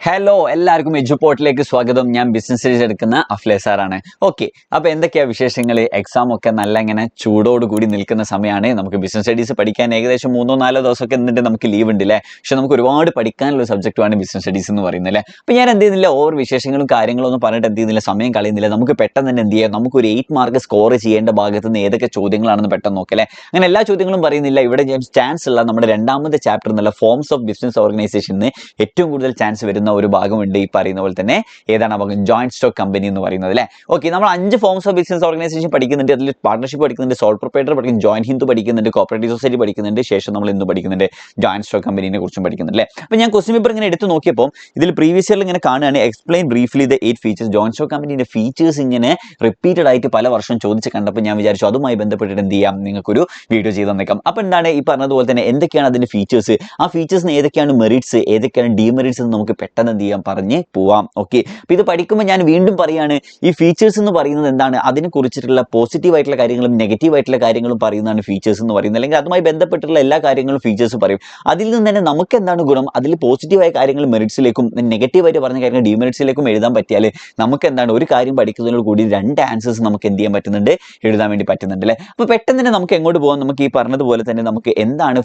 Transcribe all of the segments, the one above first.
Hello, എല്ലാവർക്കും എജുപോർട്ടിലേക്ക് സ്വാഗതം. ഞാൻ ബിസിനസ് സ്റ്റഡീസ് എടുക്കുന്ന അഫ്ലേ സാറാണ്. ഓക്കെ, അപ്പോൾ എന്തൊക്കെയാണ് വിശേഷങ്ങൾ? എക്സാം ഒക്കെ നല്ല ഇങ്ങനെ ചൂടോടുകൂടി നിൽക്കുന്ന സമയമാണ്. നമുക്ക് ബിസിനസ് സ്റ്റഡീസ് പഠിക്കാൻ ഏകദേശം 3-4 ദിവസമൊക്കെ എന്നിട്ട് നമുക്ക് ലീവ് ഉണ്ട് അല്ലേ. പക്ഷെ നമുക്ക് ഒരുപാട് പഠിക്കാനുള്ള സബ്ജക്റ്റുമാണ് ബിസിനസ് സ്റ്റഡീസ് എന്ന് പറയുന്നത് അല്ലേ. അപ്പോൾ ഞാൻ എന്ത് ചെയ്യുന്നില്ല, ഓവർ വിശേഷങ്ങളും കാര്യങ്ങളൊന്നും പറഞ്ഞിട്ട് എന്ത് ചെയ്യുന്നില്ല, സമയം കളയുന്നില്ല. നമുക്ക് പെട്ടെന്ന് തന്നെ എന്ത് ചെയ്യാം, നമുക്കൊരു 8 മാർക്ക് സ്കോർ ചെയ്യേണ്ട ഭാഗത്ത് നിന്ന് ഏതൊക്കെ ചോദ്യങ്ങളാണെന്ന് പെട്ടെന്ന് നോക്കല്ലേ. അങ്ങനെ എല്ലാ ചോദ്യങ്ങളും പറയുന്നില്ല. ഇവിടെ ഞാൻ ചാൻസ് ഉള്ള നമ്മുടെ രണ്ടാമത്തെ ചാപ്റ്റർ എന്നുള്ള ഫോംസ് ഓഫ് ബിസിനസ് ഓർഗനൈസേഷന് ഏറ്റവും കൂടുതൽ ചാൻസ് വരുന്ന ഒരു ഭാഗമുണ്ട്. ഈ പറയുന്ന പോലെ തന്നെ ഏതാണ് ആ ഭാഗം? ജോയിന്റ് സ്റ്റോക്ക് കമ്പനി എന്ന് പറയുന്നത് അല്ലേ. ഓക്കെ, നമ്മൾ 5 ഫോംസ് ഓഫ് ബിസിനസ് ഓർഗനൈസേഷൻ പഠിക്കുന്നുണ്ട്. അതിൽ പാർട്ണർഷിപ്പ് പഠിക്കുന്നുണ്ട്, സോൾ പ്രൊപ്രൈറ്റർ പഠിക്കുന്നു, ജോയിന്റ് ഹിന്ദു പഠിക്കുന്നുണ്ട്, കോപ്പറേറ്റീവ് സൊസൈറ്റി പഠിക്കുന്നുണ്ട്. ശേഷം നമ്മൾ ഇന്ന് പഠിക്കുന്നുണ്ട് ജോയിന്റ് സ്റ്റോക്ക് കമ്പനിയെ കുറിച്ചും പഠിക്കുന്നുണ്ട് അല്ലേ. അപ്പോൾ ഞാൻ ക്വസ്റ്റ്യൻ പേപ്പർ ഇങ്ങനെ എടുത്ത് നോക്കിയപ്പോൾ ഇതിൽ പ്രീവിയസ് ഇയറിൽ ഇങ്ങനെ കാണുകയാണ്, explain briefly the 8 features. Joint stock കമ്പനിയുടെ ഫീച്ചേഴ്സ് ഇങ്ങനെ റിപ്പീറ്റഡ് ആയിട്ട് പല വർഷം ചോദിച്ച് കണ്ടപ്പോൾ ഞാൻ വിചാരിച്ചു അതുമായി ബന്ധപ്പെട്ടിട്ട് എന്ത് ചെയ്യാം, നിങ്ങൾക്കൊരു വീഡിയോ ചെയ്ത് തന്നേക്കാം. അപ്പോൾ എന്താണ് ഈ പറഞ്ഞതുപോലെ തന്നെ എന്തൊക്കെയാണ് അതിന്റെ ഫീച്ചേഴ്സ്, ആ ഫീച്ചേഴ്സിന് ഏതൊക്കെയാണ് മെറിറ്റ്സ്, ഏതൊക്കെയാണ് ഡീമെറിറ്റ്സ് എന്ന് നമുക്ക് പെട്ടെന്ന് എന്ത് ചെയ്യാം, പറഞ്ഞ് പോവാം. ഓക്കെ, അപ്പോൾ ഇത് പഠിക്കുമ്പോൾ ഞാൻ വീണ്ടും പറയാണ്, ഈ ഫീച്ചേഴ്സ് എന്ന് പറയുന്നത് എന്താണ്, അതിനെ കുറിച്ചിട്ടുള്ള പോസിറ്റീവ് ആയിട്ടുള്ള കാര്യങ്ങളും നെഗറ്റീവ് ആയിട്ടുള്ള കാര്യങ്ങളും പറയുന്നതാണ് ഫീച്ചേഴ്സ് എന്ന് പറയുന്നത്. അല്ലെങ്കിൽ അതുമായി ബന്ധപ്പെട്ടുള്ള എല്ലാ കാര്യങ്ങളും ഫീച്ചേഴ്സ് പറയും. അതിൽ നിന്ന് തന്നെ നമുക്ക് എന്താണ് ഗുണം, അതിൽ പോസിറ്റീവായ കാര്യങ്ങൾ മെറിറ്റ്സിലേക്കും നെഗറ്റീവായിട്ട് പറഞ്ഞ കാര്യങ്ങൾ ഡീമെറിറ്റ്സിലേക്കും എഴുതാൻ പറ്റിയാൽ നമുക്ക് എന്താണ് ഒരു കാര്യം പഠിക്കുന്നതിനോട് കൂടി 2 ആൻസേഴ്സ് നമുക്ക് എന്ത് ചെയ്യാൻ പറ്റുന്നുണ്ട്, എഴുതാൻ വേണ്ടി പറ്റുന്നുണ്ട് അല്ലേ. അപ്പോൾ പെട്ടെന്ന് തന്നെ നമുക്ക് എങ്ങോട്ട് പോകാം, നമുക്ക് ഈ പറഞ്ഞതുപോലെ തന്നെ നമുക്ക് എന്താണ്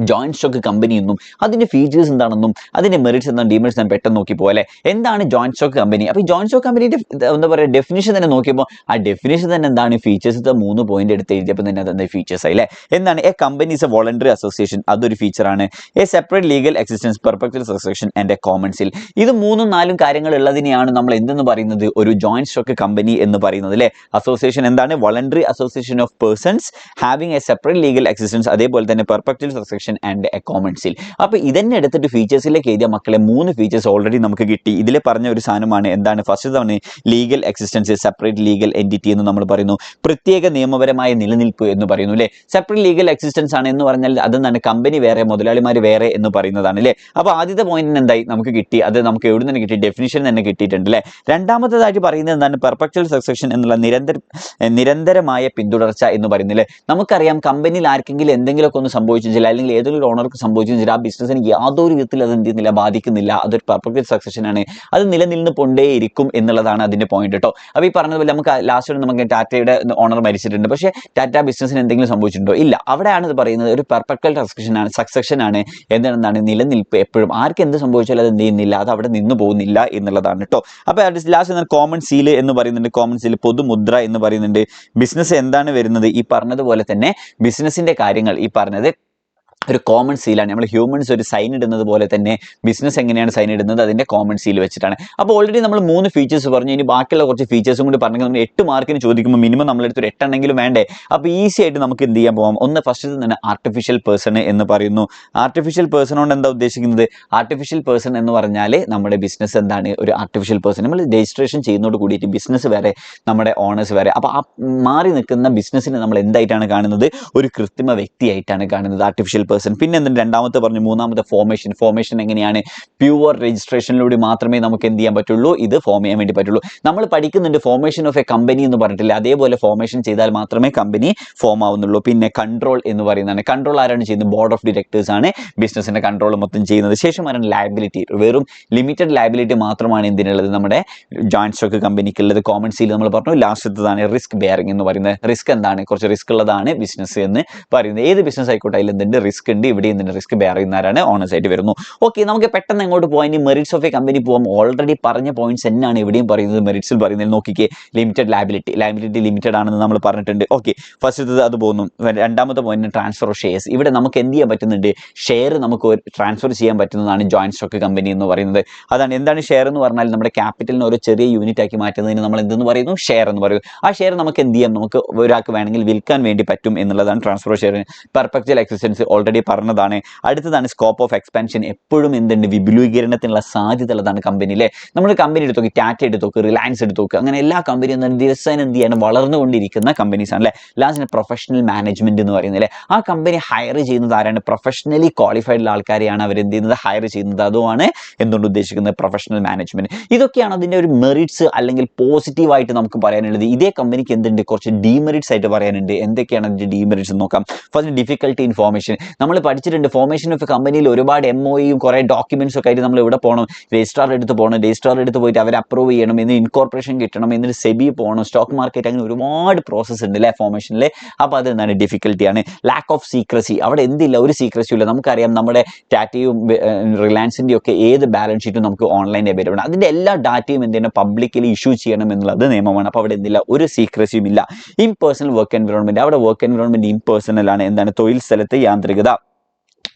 ജോയിന്റ് സ്റ്റോക്ക് കമ്പനി എന്നും അതിന്റെ ഫീച്ചേഴ്സ് എന്താണെന്നും അതിന്റെ മെറിറ്റ്സ് എന്താണ് ഡീമെറിറ്റ്സ് ഞാൻ പെട്ടെന്ന് നോക്കി പോലെ എന്താണ് ജോയിന്റ് സ്റ്റോക്ക് കമ്പനി. അപ്പോൾ ഈ ജോയിന്റ് സ്റ്റോക്ക് കമ്പനിയുടെ എന്താ പറയുക ഡെഫിനിഷൻ തന്നെ നോക്കിയപ്പോൾ ആ ഡെഫിനിഷൻ തന്നെ എന്താണ്, ഫീച്ചേഴ്സ് 3 പോയിന്റ് എടുത്ത് എഴുതിയപ്പോൾ തന്നെ അതെന്താ ഫീച്ചേഴ്സ് ആയില്ലേ. എന്താണ് a company is a voluntary association, അതൊരു ഫീച്ചറാണ്. A separate legal existence, perpetual succession and a common seal. ഇത് 3-4 കാര്യങ്ങൾ ഉള്ളതിനെയാണ് നമ്മൾ എന്തെന്ന് പറയുന്നത്, ഒരു ജോയിന്റ് സ്റ്റോക്ക് കമ്പനി എന്ന് പറയുന്നത് അല്ലേ. അസോസിയേഷൻ എന്താണ്, voluntary association of persons having a separate legal existence, അതേപോലെ തന്നെ perpetual succession and a common seal. അപ്പോൾ ഇതന്നെ എടുത്തിട്ട് ഫീച്ചേഴ്സിലേക്ക് എഴുതിയ മക്കളെ 3 ഫീച്ചേഴ്സ് ഓൾറെഡി നമുക്ക് കിട്ടി. ഇതിൽ പറഞ്ഞ ഒരു സാധനമാണ് എന്താണ്, ഫസ്റ്റ് തവണ legal existence, separate legal entity എന്ന് നമ്മൾ പറയുന്നു. പ്രത്യേക നിയമപരമായ നിലനിൽപ്പ് എന്ന് പറയുന്നു അല്ലേ. സെപ്പറേറ്റ് ലീഗൽ എക്സിസ്റ്റൻസ് ആണ് എന്ന് പറഞ്ഞാൽ അതെന്താണ്, കമ്പനി വേറെ മുതലാളിമാർ വേറെ എന്ന് പറയുന്നതാണ് അല്ലേ. അപ്പോൾ ആദ്യത്തെ പോയിന്റ് എന്തായി നമുക്ക് കിട്ടി, അത് നമുക്ക് എവിടെ നിന്ന് കിട്ടി, ഡെഫിനിഷൻ തന്നെ കിട്ടിയിട്ടുണ്ട് അല്ലേ. രണ്ടാമത്തേതായിട്ട് പറയുന്നത് എന്താണ്, പെർപെച്വൽ സക്സഷൻ എന്നുള്ള നിരന്തരമായ പിന്തുടർച്ച എന്ന് പറയുന്നില്ലേ. നമുക്കറിയാം കമ്പനിയിൽ ആർക്കെങ്കിലും എന്തെങ്കിലുമൊക്കെ ഒന്ന് സംഭവിച്ചില്ല, അല്ലെങ്കിൽ ഏതെങ്കിലും ഓണർക്ക് സംഭവിച്ചില്ല, ആ ബിസിനസ്സിന് യാതൊരു വിധത്തിൽ അത് എന്ത് ചെയ്യുന്നില്ല, ബാധിക്കുന്നില്ല. അതൊരു പെർഫെക്റ്റ് സക്സഷൻ ആണ്, അത് നിലനിന്ന് കൊണ്ടേയിരിക്കും എന്നുള്ളതാണ് അതിന്റെ പോയിന്റ് കേട്ടോ. അപ്പോൾ ഈ പറഞ്ഞതുപോലെ നമുക്ക് ലാസ്റ്റ് നമുക്ക് ടാറ്റയുടെ ഓണർ മരിച്ചിട്ടുണ്ട്, പക്ഷേ ടാറ്റ ബിസിനസ്സിന് എന്തെങ്കിലും സംഭവിച്ചിട്ടുണ്ടോ, ഇല്ല. അവിടെയാണ് ഇത് പറയുന്നത് ഒരു പെർഫെക്റ്റ് സക്സഷൻ ആണ്. എന്താണ് നിലനിൽപ്പ്, എപ്പോഴും ആർക്ക് എന്ത് സംഭവിച്ചാലും അത് എന്ത് ചെയ്യുന്നില്ല, അത് അവിടെ നിന്ന് പോകുന്നില്ല എന്നുള്ളതാണ് കേട്ടോ. അപ്പോൾ ലാസ്റ്റ് കോമൺ സീൽ എന്ന് പറയുന്നുണ്ട്, കോമൺ സീൽ പൊതുമുദ്ര എന്ന് പറയുന്നുണ്ട്. ബിസിനസ് എന്താണ് വരുന്നത്, ഈ പറഞ്ഞതുപോലെ തന്നെ ബിസിനസിന്റെ കാര്യങ്ങൾ ഈ പറഞ്ഞത് ഒരു കോമൺ സീലാണ്. നമ്മൾ ഹ്യൂമൻസ് ഒരു സൈൻ ഇടുന്നത് പോലെ തന്നെ ബിസിനസ് എങ്ങനെയാണ് സൈൻ ഇടുന്നത്, അതിന്റെ കോമൺ സീൽ വെച്ചിട്ടാണ്. അപ്പോൾ ഓൾറെഡി നമ്മൾ 3 ഫീച്ചേഴ്സ് പറഞ്ഞു, ഇനി ബാക്കിയുള്ള കുറച്ച് ഫീച്ചേഴ്സും കൂടി പറഞ്ഞെങ്കിൽ നമ്മൾ 8 മാർക്കിന് ചോദിക്കുമ്പോൾ മിനിമം നമ്മളെടുത്ത് 8 എണ്ണെങ്കിലും വേണ്ടേ. അപ്പോൾ ഈസി ആയിട്ട് നമുക്ക് എന്ത് ചെയ്യാൻ പോകാം. ഒന്ന് ഫസ്റ്റ് തന്നെ ആർട്ടിഫിഷ്യൽ പേഴ്സൺ എന്ന് പറയുന്നു. ആർട്ടിഫിഷ്യൽ പേഴ്സൺ കൊണ്ട് എന്താ ഉദ്ദേശിക്കുന്നത്, ആർട്ടിഫിഷ്യൽ പേഴ്സൺ എന്ന് പറഞ്ഞാൽ നമ്മുടെ ബിസിനസ് എന്താണ്, ഒരു ആർട്ടിഫിഷ്യൽ പേഴ്സൺ. നമ്മൾ രജിസ്ട്രേഷൻ ചെയ്യുന്നതോട് കൂടിയിട്ട് ബിസിനസ് വേറെ, നമ്മുടെ ഓണേഴ്സ് വേറെ. അപ്പോൾ ആ മാറി നിൽക്കുന്ന ബിസിനസ്സിനെ നമ്മൾ എന്തായിട്ടാണ് കാണുന്നത്, ഒരു കൃത്രിമ വ്യക്തിയായിട്ടാണ് കാണുന്നത്, ആർട്ടിഫിഷ്യൽ പേഴ്സൺ. പിന്നെ എന്തുണ്ട്, രണ്ടാമത്തെ പറഞ്ഞു. മൂന്നാമത്തെ ഫോർമേഷൻ എങ്ങനെയാണ്, പ്യുവർ രജിസ്ട്രേഷനിലൂടെ മാത്രമേ നമുക്ക് എന്ത് ചെയ്യാൻ പറ്റുള്ളൂ, ഇത് ഫോം ചെയ്യാൻ വേണ്ടി പറ്റുള്ളൂ. നമ്മൾ പഠിക്കുന്നുണ്ട് ഫോർമേഷൻ ഓഫ് എ കമ്പനി എന്ന് പറഞ്ഞിട്ടില്ല, അതേപോലെ ഫോർമേഷൻ ചെയ്താൽ മാത്രമേ കമ്പനി ഫോം ആവുന്നുള്ളൂ. പിന്നെ കൺട്രോൾ എന്ന് പറയുന്നതാണ്. കൺട്രോൾ ആരാണ് ചെയ്യുന്നത്, ബോർഡ് ഓഫ് ഡയറക്ടേഴ്സ് ആണ് ബിസിനസിന്റെ കൺട്രോൾ മൊത്തം ചെയ്യുന്നത്. ശേഷം ആണ് ലയബിലിറ്റി, വെറും ലിമിറ്റഡ് ലയബിലിറ്റി മാത്രമാണ് എന്തിനുള്ളത്, നമ്മുടെ ജോയിന്റ് സ്റ്റോക്ക് കമ്പനിക്കുള്ളത്. കോമൺ സീൽ നമ്മൾ പറഞ്ഞു. ലാസ്റ്റത്തതാണ് റിസ്ക് ബെയറിംഗ് എന്ന് പറയുന്നത്. റിസ്ക് എന്താണ്, കുറച്ച് റിസ്ക് ഉള്ളതാണ് ബിസിനസ് എന്ന് പറയുന്നത്. ഏത് ബിസിനസ് ആയിക്കോട്ടെ അതിൽ എന്തുണ്ട്, റിസ്ക് ഉണ്ട്. ഇവിടെ എന്തിന് റിസ്ക് ബെയർ ചെയ്യുന്നവരാണ് ഓണേഴ്സ് ആയിട്ട് വരുന്നു. ഓക്കെ, നമുക്ക് പെട്ടെന്ന് എങ്ങോട്ട് പോകാൻ, ഇനി മെറിറ്റ്സ് ഓഫ് എ കമ്പനി പോകാം. ഓൾറെഡി പറഞ്ഞ പോയിന്റ്സ് തന്നെയാണ് ഇവിടെയും പറയുന്നത്, മെറിറ്റ്സിൽ പറയുന്നത്. നോക്കിക്കേ, ലിമിറ്റഡ് ലയബിലിറ്റി ലിമിറ്റഡ് ആണെന്ന് നമ്മൾ പറഞ്ഞിട്ടുണ്ട്. ഓക്കെ, ഫസ്റ്റ് അത് പോകുന്നു. രണ്ടാമത്തെ പോയിന്റ് ട്രാൻസ്ഫർ ഓഫ് ഷെയർസ്. ഇവിടെ നമുക്ക് എന്ത് ചെയ്യാൻ പറ്റുന്നുണ്ട്, ഷെയർ നമുക്ക് ട്രാൻസ്ഫർ ചെയ്യാൻ പറ്റുന്നതാണ് ജോയിന്റ് സ്റ്റോക്ക് കമ്പനി എന്ന് പറയുന്നത്. അതാണ് എന്താണ് ഷെയർ എന്ന് പറഞ്ഞാൽ, നമ്മുടെ ക്യാപിറ്റലിനെ ഒരു ചെറിയ യൂണിറ്റ് ആക്കി മാറ്റുന്നതിന് നമ്മൾ എന്തെന്ന് പറയുന്നു, ഷെയർ എന്ന് പറയും. ആ ഷെയർ നമുക്ക് എന്ത് ചെയ്യാം, നമുക്ക് ഒരാൾക്ക് വേണമെങ്കിൽ വിൽക്കാൻ വേണ്ടി പറ്റും എന്നുള്ളതാണ് transfer of share. Perpetual existence already പറഞ്ഞതാണ്. അടുത്തതാണ് സ്കോപ്പ് ഓഫ് എക്സ്പാൻഷൻ. എപ്പോഴും എന്തുണ്ട്, വിപുലീകരണത്തിനുള്ള സാധ്യത ഉള്ളതാണ് കമ്പനിയിലെ. നമ്മൾ കമ്പനി എടുത്ത് നോക്കി, ടാറ്റ എടുത്ത് നോക്ക്, റിലയൻസ് എടുത്ത് നോക്ക്, അങ്ങനെ എല്ലാ കമ്പനിയും ദിവസം എന്ത് ചെയ്യാണ്, വളർന്നുകൊണ്ടിരിക്കുന്ന കമ്പനീസ് ആണ് അല്ലേ. ലാസ്റ്റ് പ്രൊഫഷണൽ മാനേജ്മെന്റ് എന്ന് പറയുന്നത് അല്ലേ. ആ കമ്പനി ഹയർ ചെയ്യുന്നത് ആരാണ്, പ്രൊഫഷണലി ക്വാളിഫൈഡ് ആൾക്കാരെയാണ് അവർ എന്ത് ചെയ്യുന്നത്, ഹയർ ചെയ്യുന്നത്. അതുമാണ് എന്തുകൊണ്ട് ഉദ്ദേശിക്കുന്നത്, പ്രൊഫഷണൽ മാനേജ്മെന്റ്. ഇതൊക്കെയാണ് അതിന്റെ ഒരു മെറിറ്റ്സ് അല്ലെങ്കിൽ പോസിറ്റീവായിട്ട് നമുക്ക് പറയാനുള്ളത്. ഇതേ കമ്പനിക്ക് എന്തുണ്ട്, കുറച്ച് ഡീമെറിറ്റ്സ് ആയിട്ട് പറയാനുണ്ട്. എന്തൊക്കെയാണ് അതിന്റെ ഡീമെറിറ്റ്സ് നോക്കാം. First difficulty information. നമ്മൾ പഠിച്ചിട്ടുണ്ട് ഫോർമേഷൻ ഓഫ് കമ്പനിയിൽ ഒരുപാട് MOEയും കുറേ ഡോക്യുമെന്റ്സ് ഒക്കെ ആയിട്ട് നമ്മൾ ഇവിടെ പോകണം, രജിസ്ട്രാർ എടുത്ത് പോകണം, രജിസ്ട്രാർ എടുത്ത് പോയിട്ട് അവരെ അപ്രൂവ് ചെയ്യണം, എന്നിട്ട് ഇൻകോർപ്പറേഷൻ കിട്ടണം, എന്നിട്ട് സെബി പോകണം, സ്റ്റോക്ക് മാർക്കറ്റ്, അങ്ങനെ ഒരുപാട് പ്രോസസ്സ് ഉണ്ട് അല്ലേ ഫോർമേഷനിൽ. അപ്പോൾ അത് എന്താണ് ഡിഫിക്കൽട്ടിയാണ്. ലാക്ക് ഓഫ് സീക്രസി, അവിടെ എന്തില്ല, ഒരു സീക്രസിയും ഇല്ല. നമുക്കറിയാം നമ്മുടെ ടാറ്റയും റിലയൻസിൻ്റെയും ഒക്കെ ഏത് ബാലൻസ് ഷീറ്റും നമുക്ക് ഓൺലൈൻ അവൈലബിൾ ആണ്. അതിൻ്റെ എല്ലാ ഡാറ്റയും എന്താണ് പബ്ലിക്കലി ഇഷ്യൂ ചെയ്യണം എന്നുള്ളത് നിയമമാണ്. അപ്പോൾ അവിടെ എന്തില്ല, ഒരു സീക്രസിയും ഇല്ല. ഇംപേഴ്സണൽ വർക്ക് എൻവിറോൺമെന്റ്, അവിടെ വർക്ക് എൻവിറോൺമെന്റ് ഇംപേഴ്സണൽ ആണ്. എന്താണ്, തൊഴിൽ സ്ഥലത്തെ യാന്ത്രികത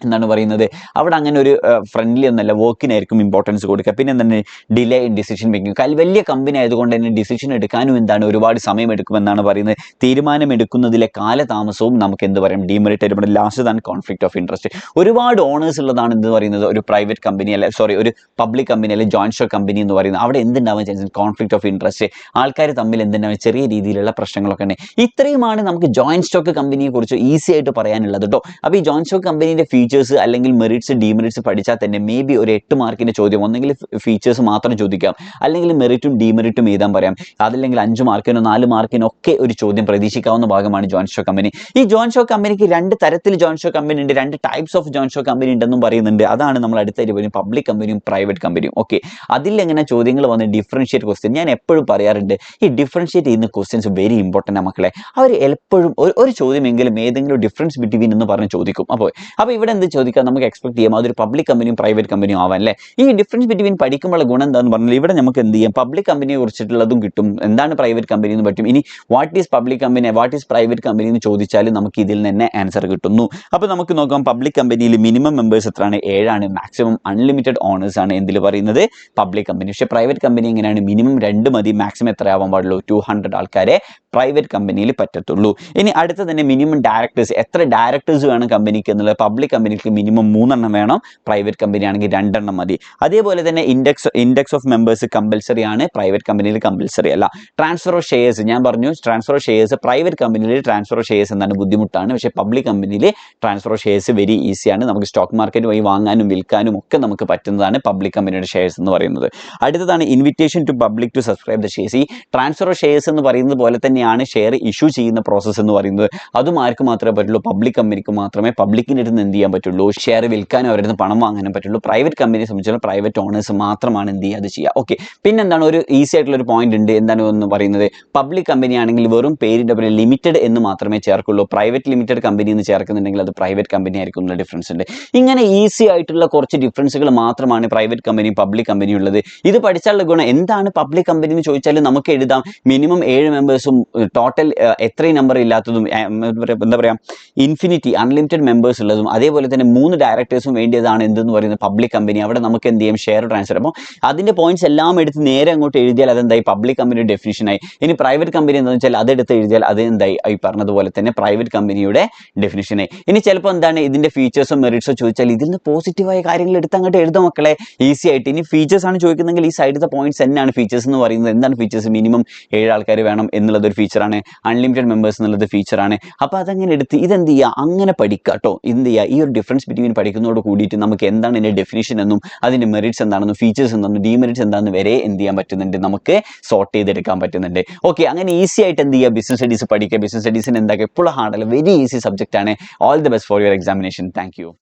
എന്താണ് പറയുന്നത്, അവിടെ അങ്ങനെ ഒരു ഫ്രണ്ട്ലി ഒന്നല്ല, വർക്കിനായിരിക്കും ഇമ്പോർട്ടൻസ് കൊടുക്കുക. പിന്നെ എന്താണ്, ഡിലേ ഇൻ ഡിസിഷൻ മേക്കിംഗ്, വലിയ കമ്പനി ആയതുകൊണ്ട് തന്നെ ഡിസിഷൻ എടുക്കാനും എന്താണ് ഒരുപാട് സമയം എടുക്കുമെന്നാണ് പറയുന്നത്. തീരുമാനം എടുക്കുന്നതിലെ കാലതാമസവും നമുക്ക് എന്ത് പറയും, ഡീമെറിറ്റ് ആയിട്ട്. ലാസ്റ്റ് ആണ് കോൺഫ്ലിക്ട് ഓഫ് ഇൻട്രസ്റ്റ്. ഒരുപാട് ഓണേഴ്സ് ഉള്ളതാണ് എന്ത് പറയുന്നത്, ഒരു പ്രൈവറ്റ് കമ്പനി അല്ലെ, ഒരു പബ്ലിക് കമ്പനി അല്ലെങ്കിൽ ജോയിന്റ് സ്റ്റോക്ക് കമ്പനി എന്ന് പറയുന്നത്. അവിടെ എന്തുണ്ടാവാൻ ചാൻസ്, കോൺഫ്ലിക്ട് ഓഫ് ഇൻട്രസ്റ്റ്, ആൾക്കാർ തമ്മിൽ എന്തുണ്ടാവും, ചെറിയ രീതിയിലുള്ള പ്രശ്നങ്ങളൊക്കെ ഉണ്ട്. ഇത്രയുമാണ് നമുക്ക് ജോയിന്റ് സ്റ്റോക്ക് കമ്പനിയെ കുറിച്ച് ഈസി ആയിട്ട് പറയാനുള്ളത് കേട്ടോ. അപ്പോൾ ഈ ജോയിന്റ് സ്റ്റോക്ക് കമ്പനിയുടെ ഫീച്ചേഴ്സ് അല്ലെങ്കിൽ മെറിറ്റ്സ് ഡീമെറിറ്റ്സ് പഠിച്ചാൽ തന്നെ മേ ബി ഒരു 8 മാർക്കിന്റെ ചോദ്യം ഒന്നെങ്കിൽ ഫീച്ചേഴ്സ് മാത്രം ചോദിക്കാം, അല്ലെങ്കിൽ മെറിറ്റും ഡീമെറിറ്റും എഴുതാൻ പറയാം. അതല്ലെങ്കിൽ 5 മാർക്കിനോ 4 മാർക്കിനോ ഒക്കെ ഒരു ചോദ്യം പ്രതീക്ഷിക്കാവുന്ന ഭാഗമാണ് ജോയിന്റ് സ്റ്റോക്ക് കമ്പനി. ഈ ജോയിന്റ് സ്റ്റോക്ക് കമ്പനിക്ക് 2 തരത്തിൽ ജോയിന്റ് സ്റ്റോക്ക് കമ്പനി ഉണ്ട്, 2 types of joint stock company ഉണ്ടെന്നും പറയുന്നുണ്ട്. അതാണ് നമ്മൾ അടുത്തായിട്ട് പറയും പബ്ലിക് കമ്പനിയും പ്രൈവറ്റ് കമ്പനിയും. ഓക്കെ, അതിൽ എങ്ങനെ ചോദ്യങ്ങൾ വന്ന് ഡിഫറൻഷിയേറ്റ് ക്വസ്റ്റ്യൻ, ഞാൻ എപ്പോഴും പറയാറുണ്ട് ഈ ഡിഫറൻഷിയേറ്റ് ചെയ്യുന്ന ക്വസ്റ്റ്യൻസ് വെരി ഇമ്പോർട്ടൻ്റ് ആണ് മക്കളെ. അവർ എപ്പോഴും ഒരു ചോദ്യമെങ്കിലും ഏതെങ്കിലും ഡിഫറൻസ് ബിറ്റ്വീൻ എന്ന് പറഞ്ഞ് ചോദിക്കും. അപ്പോൾ ഇവിടെ എന്ത് ചോദിക്കാം, നമുക്ക് എക്സ്പെക്ട് ചെയ്യാം അതൊരു പബ്ലിക് കമ്പനിയും പ്രൈവറ്റ് കമ്പനിയും ആവാൻ അല്ലേ. ഈ ഡിഫറൻസ് ബിറ്റ്വീൻ പഠിക്കുമ്പോൾ ഗുണം എന്താണെന്ന് പറഞ്ഞാൽ ഇവിടെ നമുക്ക് എന്ത് ചെയ്യാം, പബ്ലിക് കമ്പനിയെ കുറിച്ചിട്ടുള്ളതും കിട്ടും, എന്താണ് പ്രൈവറ്റ് കമ്പനി എന്ന് പറ്റും. ഇനി what is public company, what is private company എന്ന് ചോദിച്ചാൽ നമുക്ക് ഇതിൽ തന്നെ ആൻസർ കിട്ടുന്നു. അപ്പോൾ നമുക്ക് നോക്കാം, പബ്ലിക് കമ്പനിയിൽ മിനിമം മെമ്പേഴ്സ് എത്രയാണ്, 7 മാക്സിമം അൺലിമിറ്റഡ് ഓണേഴ്സ് ആണ് എന്തിൽ പറയുന്നത്, പബ്ലിക് കമ്പനി. പക്ഷേ പ്രൈവറ്റ് കമ്പനി എങ്ങനെയാണ്, മിനിമം 2 മതി, മാക്സിമം എത്ര ആവാൻ പാടുള്ളൂ, 200 ആൾക്കാരെ പ്രൈവറ്റ് കമ്പനിയിൽ പറ്റത്തുള്ളൂ. ഇനി അടുത്ത തന്നെ മിനിമം ഡയറക്ടേഴ്സ്, എത്ര ഡയറക്ടേഴ്സ് വേണം കമ്പനിക്ക് എന്നുള്ളത്, പബ്ലിക് കമ്പനിക്ക് മിനിമം 3 വേണം, പ്രൈവറ്റ് കമ്പനി ആണെങ്കിൽ 2 മതി. അതേപോലെ തന്നെ ഇൻഡെക്സ് ഓഫ് മെമ്പേഴ്സ് കമ്പൽസറി ആണ്, പ്രൈവറ്റ് കമ്പനിയിൽ കമ്പൽസറി അല്ല. ട്രാൻസ്ഫർ ഓഫ് ഷെയർസ്, ഞാൻ പറഞ്ഞു ട്രാൻസ്ഫർ ഓഫ് ഷെയർസ് പ്രൈവറ്റ് കമ്പനിയിൽ ട്രാൻസ്ഫർ ഓഫ് ഷെയർസ് എന്താണ് ബുദ്ധിമുട്ടാണ്, പക്ഷേ പബ്ലിക് കമ്പനിയിൽ ട്രാൻസ്ഫർ ഓഫ് ഷെയർസ് വെരി ഈസിയാണ്. നമുക്ക് സ്റ്റോക്ക് മാർക്കറ്റ് വഴി വാങ്ങാനും വിൽക്കാനും ഒക്കെ നമുക്ക് പറ്റുന്നതാണ് പബ്ലിക് കമ്പനിയുടെ ഷെയർസ് എന്ന് പറയുന്നത്. അടുത്തതാണ് invitation to public to subscribe the shares. ഈ ട്രാൻസ്ഫർ ഓഫ് ഷെയർസ് എന്ന് പറയുന്നത് പോലെ തന്നെയാണ് ഷെയർ ഇഷ്യൂ ചെയ്യുന്ന പ്രോസസ്സ് എന്ന് പറയുന്നത്. അതും ആർക്ക് മാത്രമേ പറ്റുള്ളൂ, പബ്ലിക് കമ്പനിക്ക് മാത്രമേ പബ്ലിക്കിൻ്റെ അടുത്ത് എന്ത് ചെയ്യാൻ പറ്റുള്ളൂ, ഷെയർ വിൽക്കാനും അവരുടെ പണം വാങ്ങാനും പറ്റുള്ളൂ. പ്രൈവറ്റ് കമ്പനിയെ സംബന്ധിച്ചിടത്തോളം പ്രൈവറ്റ് ഓണേഴ്സ് മാത്രമാണ് എന്ത് ചെയ്യുക, അത് ചെയ്യുക. ഓക്കെ, പിന്നെ എന്താണ് ഒരു ഈസി ആയിട്ടുള്ള ഒരു പോയിന്റ് ഉണ്ട്, എന്താണ് എന്ന് പറയുന്നത്, പബ്ലിക് കമ്പനി ആണെങ്കിൽ വെറും പേരിൻ്റെ പോലെ ലിമിറ്റഡ് എന്ന് മാത്രമേ ചേർക്കുള്ളൂ. പ്രൈവറ്റ് ലിമിറ്റഡ് കമ്പനി എന്ന് ചേർക്കുന്നുണ്ടെങ്കിൽ അത് പ്രൈവറ്റ് കമ്പനി ആയിരിക്കും എന്നുള്ള ഡിഫറൻസ് ഉണ്ട്. ഇങ്ങനെ ഈസി ആയിട്ടുള്ള കുറച്ച് ഡിഫറൻസുകൾ മാത്രമാണ് പ്രൈവറ്റ് കമ്പനിയും പബ്ലിക് കമ്പനിയും ഉള്ളത്. ഇത് പഠിച്ചാലുള്ള ഗുണം എന്താണ്, പബ്ലിക് കമ്പനി എന്ന് ചോദിച്ചാൽ നമുക്ക് എഴുതാം മിനിമം 7 മെമ്പേഴ്സും ടോട്ടൽ എത്രയും നമ്പർ ഇല്ലാത്തതും, എന്താ പറയുക, ഇൻഫിനിറ്റി അൺലിമിറ്റഡ് മെമ്പേഴ്സ് ഉള്ളതും, അതേപോലെ തന്നെ 3 ഡയറക്ടേഴ്സും വേണ്ടിയതാണ് എന്തെന്ന് പറയുന്നത് പബ്ലിക് കമ്പനി. അവിടെ നമുക്ക് എന്ത് ചെയ്യും, ഷെയർ ട്രാൻസ്ഫർ. അപ്പോൾ അതിൻ്റെ പോയിന്റ്സ് എല്ലാം എടുത്ത് നേരെ അങ്ങോട്ട് എഴുതിയാൽ അതെന്തായി, പബ്ലിക് കമ്പനിയുടെ ഡെഫിനിഷനായി. ഇനി പ്രൈവറ്റ് കമ്പനി എന്താണെന്ന് വെച്ചാൽ അതെടുത്ത് എഴുതിയാൽ അത് എന്തായി, ഈ പറഞ്ഞതുപോലെ തന്നെ പ്രൈവറ്റ് കമ്പനിയുടെ ഡെഫിനിഷനായി. ഇനി ചിലപ്പോൾ എന്താണ് ഇതിൻ്റെ ഫീച്ചേഴ്സോ മെറിറ്റ്സോ ചോദിച്ചാൽ ഇതിൽ നിന്ന് പോസിറ്റീവായ കാര്യങ്ങൾ എടുത്ത് അങ്ങോട്ട് എഴുതാം മക്കളെ, ഈസി ആയിട്ട്. ഇനി ഫീച്ചേഴ്സ് ആണ് ചോദിക്കുന്നതെങ്കിൽ ഈ സൈഡിലത്തെ പോയിന്റ്സ് തന്നെയാണ് ഫീച്ചേഴ്സ് എന്ന് പറയുന്നത്. എന്താണ് ഫീച്ചേഴ്സ്, മിനിമം 7 ആൾക്കാർ വേണം എന്നുള്ളതൊരു ഫീച്ചറാണ്, അൺലിമിറ്റഡ് മെമ്പേഴ്സ് എന്നുള്ളത് ഫീച്ചറാണ്. അപ്പോൾ അതങ്ങനെ എടുത്ത് ഇതെന്ത് ചെയ്യുക, അങ്ങനെ പഠിക്കുക കേട്ടോ. എന്ത് ചെയ്യുക, ഈ ഒരു ഡിഫറൻസ് ബിറ്റ്വീൻ പഠിക്കുന്നതോട് കൂടിയിട്ട് നമുക്ക് എന്താണ് ഇതിൻ്റെ ഡെഫിനിഷൻ എന്നും അതിൻ്റെ മെറിറ്റ്സ് എന്താണെന്നും ഫീച്ചേഴ്സ് എന്താണെന്നും ഡീമെറിറ്റ്സ് എന്താണെന്ന് വരെ എന്ത് ചെയ്യാൻ പറ്റുന്നുണ്ട്, നമുക്ക് സോർട്ട് ചെയ്തെടുക്കാൻ പറ്റുന്നുണ്ട്. ഓക്കെ, അങ്ങനെ ഈസി ആയിട്ട് എന്ത് ചെയ്യുക, ബിസിനസ് സ്റ്റഡീസ് പഠിക്കുക. ബിസിനസ് സ്റ്റഡീസിന് എന്താക്കുക, എപ്പോഴും ഹാർഡല്ല, വെരി ഈസി സബ്ജക്റ്റ് ആണ്. All the best for your examination. Thank you.